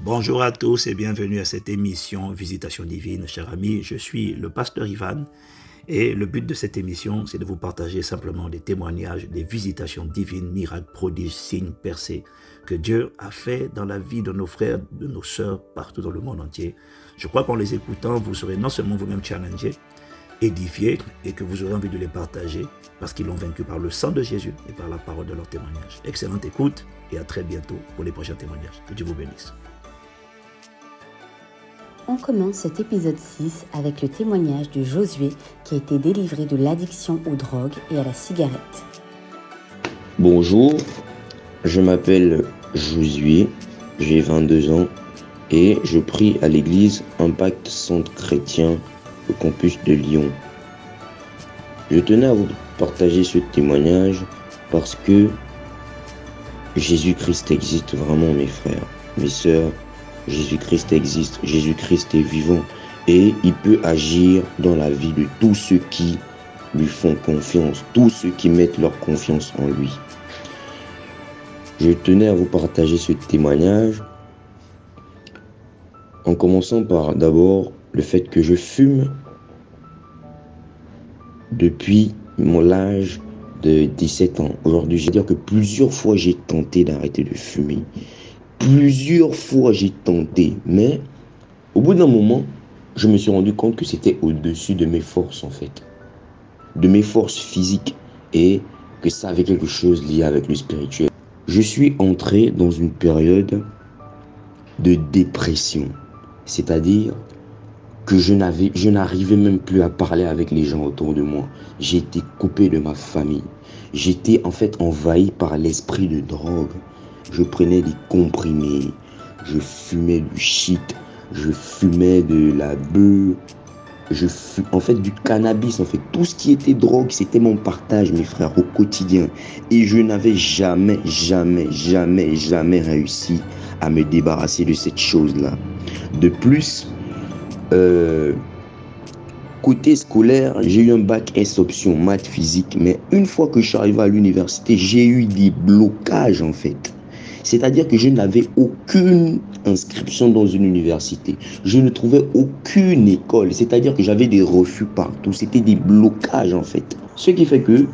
Bonjour à tous et bienvenue à cette émission Visitation divine, chers amis. Je suis le pasteur Ivan et le but de cette émission, c'est de vous partager simplement des témoignages, des visitations divines, miracles, prodiges, signes, percées que Dieu a fait dans la vie de nos frères, de nos sœurs partout dans le monde entier. Je crois qu'en les écoutant, vous serez non seulement vous-même challengés, édifiés et que vous aurez envie de les partager parce qu'ils l'ont vaincu par le sang de Jésus et par la parole de leur témoignage. Excellente écoute et à très bientôt pour les prochains témoignages. Que Dieu vous bénisse. On commence cet épisode 6 avec le témoignage de Josué qui a été délivré de l'addiction aux drogues et à la cigarette. Bonjour, je m'appelle Josué, j'ai 22 ans et je prie à l'église Impact Centre Chrétien au campus de Lyon. Je tenais à vous partager ce témoignage parce que Jésus-Christ existe vraiment, mes frères, mes sœurs. Jésus-Christ existe, Jésus-Christ est vivant et il peut agir dans la vie de tous ceux qui lui font confiance, tous ceux qui mettent leur confiance en lui. Je tenais à vous partager ce témoignage en commençant par d'abord le fait que je fume depuis mon âge de 17 ans. Aujourd'hui, je veux dire que plusieurs fois j'ai tenté d'arrêter de fumer. Plusieurs fois j'ai tenté, mais au bout d'un moment, je me suis rendu compte que c'était au-dessus de mes forces en fait, de mes forces physiques et que ça avait quelque chose lié avec le spirituel. Je suis entré dans une période de dépression, c'est-à-dire que je n'arrivais même plus à parler avec les gens autour de moi. J'ai été coupé de ma famille. J'étais en fait envahi par l'esprit de drogue. Je prenais des comprimés, je fumais du shit, je fumais de la beuh, en fait du cannabis, en fait tout ce qui était drogue, c'était mon partage, mes frères, au quotidien. Et je n'avais jamais réussi à me débarrasser de cette chose-là. De plus, côté scolaire, j'ai eu un bac S option maths physique, mais une fois que je suis arrivé à l'université, j'ai eu des blocages en fait. C'est-à-dire que je n'avais aucune inscription dans une université. Je ne trouvais aucune école. C'est-à-dire que j'avais des refus partout. C'était des blocages en fait. Ce qui fait que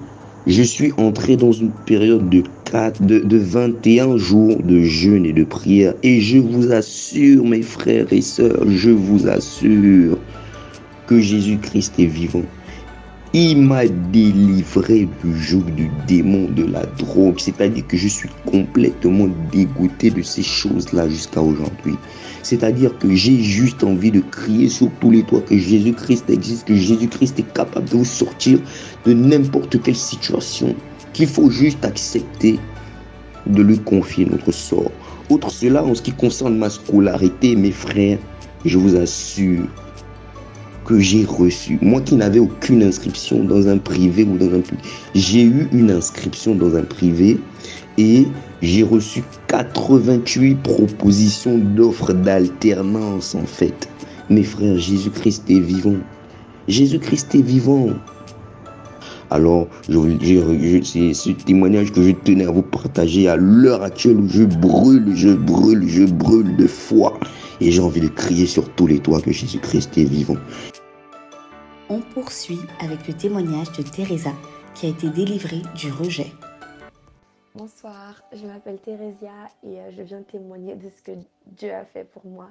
je suis entré dans une période de 21 jours de jeûne et de prière. Et je vous assure, mes frères et sœurs, je vous assure que Jésus-Christ est vivant. Il m'a délivré du joug du démon de la drogue. C'est-à-dire que je suis complètement dégoûté de ces choses-là jusqu'à aujourd'hui. C'est-à-dire que j'ai juste envie de crier sur tous les toits que Jésus-Christ existe, que Jésus-Christ est capable de vous sortir de n'importe quelle situation, qu'il faut juste accepter de lui confier notre sort. Outre cela, en ce qui concerne ma scolarité, mes frères, je vous assure que j'ai reçu, moi qui n'avais aucune inscription dans un privé ou dans un public, j'ai eu une inscription dans un privé et j'ai reçu 88 propositions d'offres d'alternance en fait. Mes frères, Jésus-Christ est vivant. Jésus-Christ est vivant. Alors, c'est ce témoignage que je tenais à vous partager à l'heure actuelle où je brûle de foi. Et j'ai envie de crier sur tous les toits que Jésus-Christ est vivant. On poursuit avec le témoignage de Teresa qui a été délivrée du rejet. Bonsoir, je m'appelle Thérésia et je viens témoigner de ce que Dieu a fait pour moi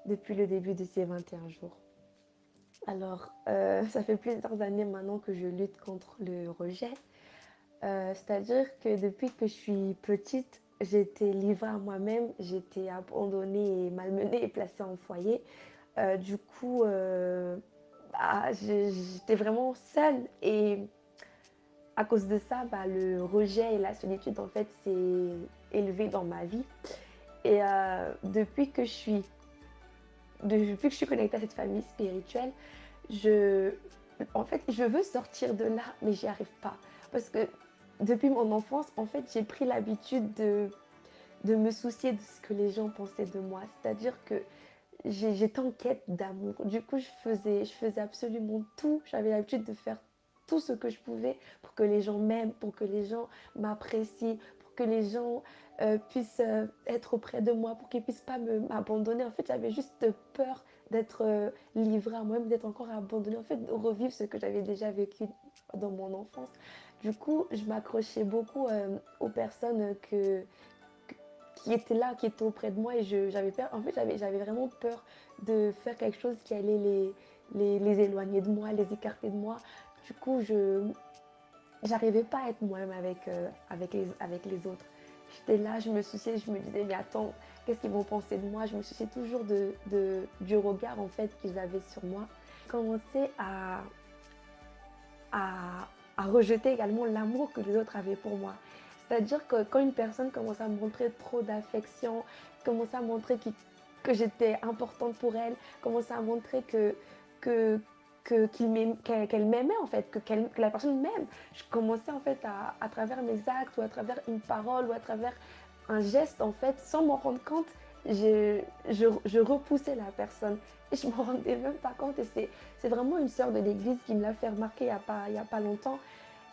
depuis le début de ces 21 jours. Alors, ça fait plusieurs années maintenant que je lutte contre le rejet. C'est-à-dire que depuis que je suis petite, j'ai été livrée à moi-même, j'ai été abandonnée et malmenée et placée en foyer. J'étais vraiment seule et à cause de ça, le rejet et la solitude en fait s'est élevé dans ma vie. Et depuis que je suis connectée à cette famille spirituelle, je veux sortir de là, mais j'y arrive pas. Parce que depuis mon enfance, en fait, j'ai pris l'habitude de me soucier de ce que les gens pensaient de moi. C'est-à-dire que j'étais en quête d'amour. Du coup, je faisais absolument tout. J'avais l'habitude de faire tout ce que je pouvais pour que les gens m'aiment, pour que les gens m'apprécient, pour pour que les gens puissent être auprès de moi, pour qu'ils ne puissent pas m'abandonner. En fait, j'avais juste peur d'être livrée à moi-même, d'être encore abandonnée, en fait, de revivre ce que j'avais déjà vécu dans mon enfance. Du coup, je m'accrochais beaucoup aux personnes qui étaient là, qui étaient auprès de moi, et j'avais peur. En fait, j'avais vraiment peur de faire quelque chose qui allait les éloigner de moi, les écarter de moi. Du coup, j'arrivais pas à être moi-même avec les autres. J'étais là, je me souciais, je me disais, mais attends, qu'est-ce qu'ils vont penser de moi? Je me souciais toujours du regard en fait qu'ils avaient sur moi. J'ai commencé à rejeter également l'amour que les autres avaient pour moi. C'est-à-dire que quand une personne commençait à me montrer trop d'affection, commençait à montrer que j'étais importante pour elle, commençait à montrer que, qu'elle m'aimait en fait, que la personne m'aime. Je commençais en fait à travers mes actes ou à travers une parole ou à travers un geste en fait, sans m'en rendre compte, je repoussais la personne et je ne m'en rendais même pas compte. Et c'est vraiment une sœur de l'église qui me l'a fait remarquer il y a pas longtemps.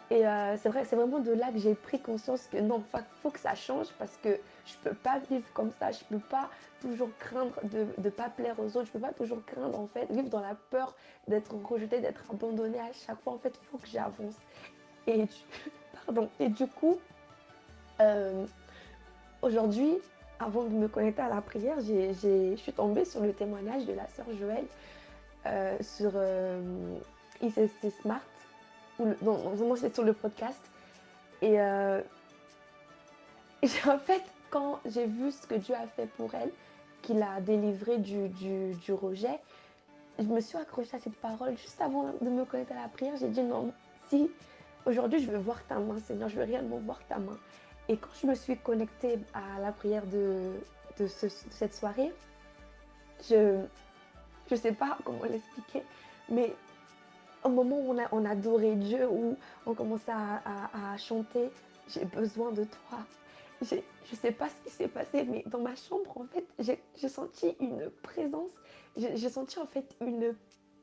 Et c'est vrai, c'est vraiment de là que j'ai pris conscience que non, faut que ça change parce que je peux pas vivre comme ça. Je peux pas toujours craindre de ne pas plaire aux autres. Je peux pas toujours craindre en fait, vivre dans la peur d'être rejetée, d'être abandonnée à chaque fois. En fait, il faut que j'avance. Et pardon. Et du coup, aujourd'hui, avant de me connecter à la prière, je suis tombée sur le témoignage de la sœur Joëlle sur ICC Smart. Non, c'est sur le podcast. Et en fait, quand j'ai vu ce que Dieu a fait pour elle, qu'il a délivré du rejet, je me suis accrochée à cette parole. Juste avant de me connecter à la prière, j'ai dit non, si aujourd'hui je veux voir ta main, Seigneur, je veux réellement voir ta main. Et quand je me suis connectée à la prière de cette soirée, je ne sais pas comment l'expliquer, mais au moment où on adorait Dieu, où on commençait à chanter « J'ai besoin de toi », je ne sais pas ce qui s'est passé, mais dans ma chambre, en fait, j'ai senti une présence, j'ai senti en fait une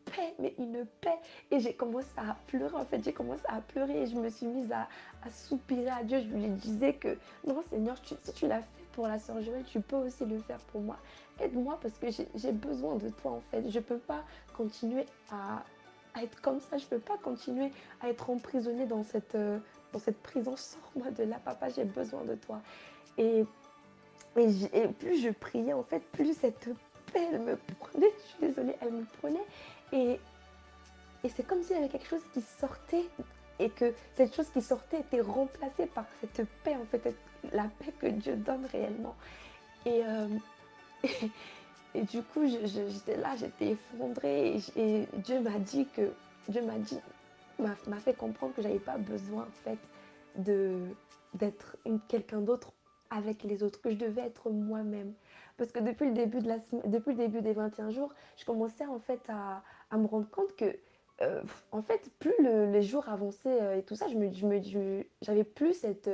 paix, mais une paix. Et j'ai commencé à pleurer, en fait, j'ai commencé à pleurer et je me suis mise à soupirer à Dieu. Je lui disais que non, Seigneur, si tu l'as fait pour la sœur Joëlle, tu peux aussi le faire pour moi. Aide-moi parce que j'ai besoin de toi, en fait. Je ne peux pas continuer à être comme ça, je ne peux pas continuer à être emprisonnée dans cette prison. Sors-moi de là, papa, j'ai besoin de toi. Et plus je priais, en fait, plus cette paix, elle me prenait, je suis désolée, elle me prenait. Et c'est comme s'il y avait quelque chose qui sortait et que cette chose qui sortait était remplacée par cette paix, en fait, la paix que Dieu donne réellement. Et du coup, j'étais là, j'étais effondrée et Dieu m'a fait comprendre que j'avais pas besoin en fait d'être quelqu'un d'autre avec les autres, que je devais être moi-même. Parce que depuis le début des 21 jours, je commençais en fait à me rendre compte que en fait, plus les jours avançaient et tout ça, j'avais plus cette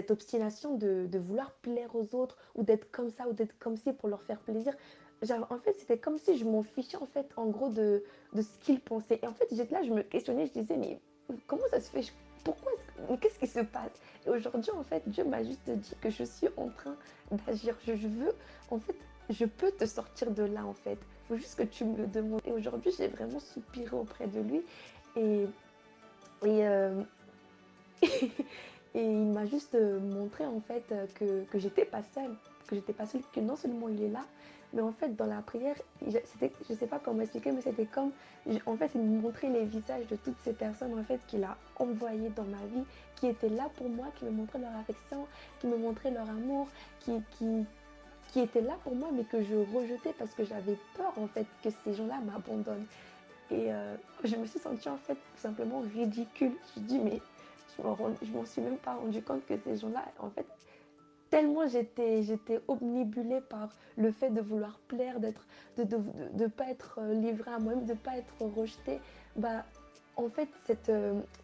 obstination de vouloir plaire aux autres ou d'être comme ça ou d'être comme ci pour leur faire plaisir. En fait, c'était comme si je m'en fichais en fait, en gros, de ce qu'ils pensaient. Et en fait, j'étais là, je me questionnais, je disais, mais comment ça se fait? Pourquoi? Qu'est-ce qui se passe? Et aujourd'hui, en fait, Dieu m'a juste dit que je suis en train d'agir. Je veux, en fait, je peux te sortir de là, en fait. Il faut juste que tu me le demandes. Et aujourd'hui, j'ai vraiment soupiré auprès de lui. Et et il m'a juste montré en fait que j'étais pas seule, que non seulement il est là, mais en fait dans la prière, je sais pas comment expliquer, mais c'était comme, en fait il me montrait les visages de toutes ces personnes en fait qu'il a envoyées dans ma vie, qui étaient là pour moi, qui me montraient leur affection, qui me montraient leur amour, qui étaient là pour moi mais que je rejetais parce que j'avais peur en fait que ces gens-là m'abandonnent. Et je me suis sentie en fait tout simplement ridicule. Je me dis mais je m'en suis même pas rendu compte que ces gens-là, en fait, tellement j'étais obnubilée par le fait de vouloir plaire, de pas être livrée à moi-même, de pas être rejetée. Bah, en fait,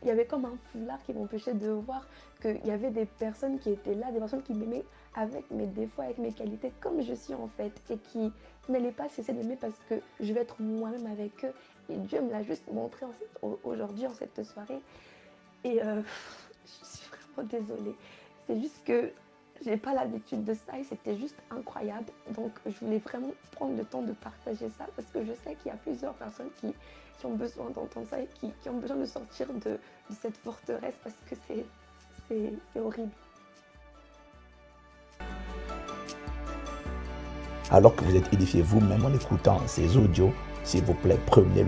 il y avait comme un foulard qui m'empêchait de voir qu'il y avait des personnes qui étaient là, des personnes qui m'aimaient avec mes défauts, avec mes qualités, comme je suis en fait, et qui n'allaient pas cesser d'aimer parce que je vais être moi-même avec eux. Et Dieu me l'a juste montré aujourd'hui, en cette soirée. Et je suis vraiment désolée. C'est juste que j'ai pas l'habitude de ça et c'était juste incroyable. Donc je voulais vraiment prendre le temps de partager ça parce que je sais qu'il y a plusieurs personnes qui ont besoin d'entendre ça et qui ont besoin de sortir de cette forteresse parce que c'est horrible. Alors que vous êtes édifié vous-même en écoutant ces audios, s'il vous plaît, prenez le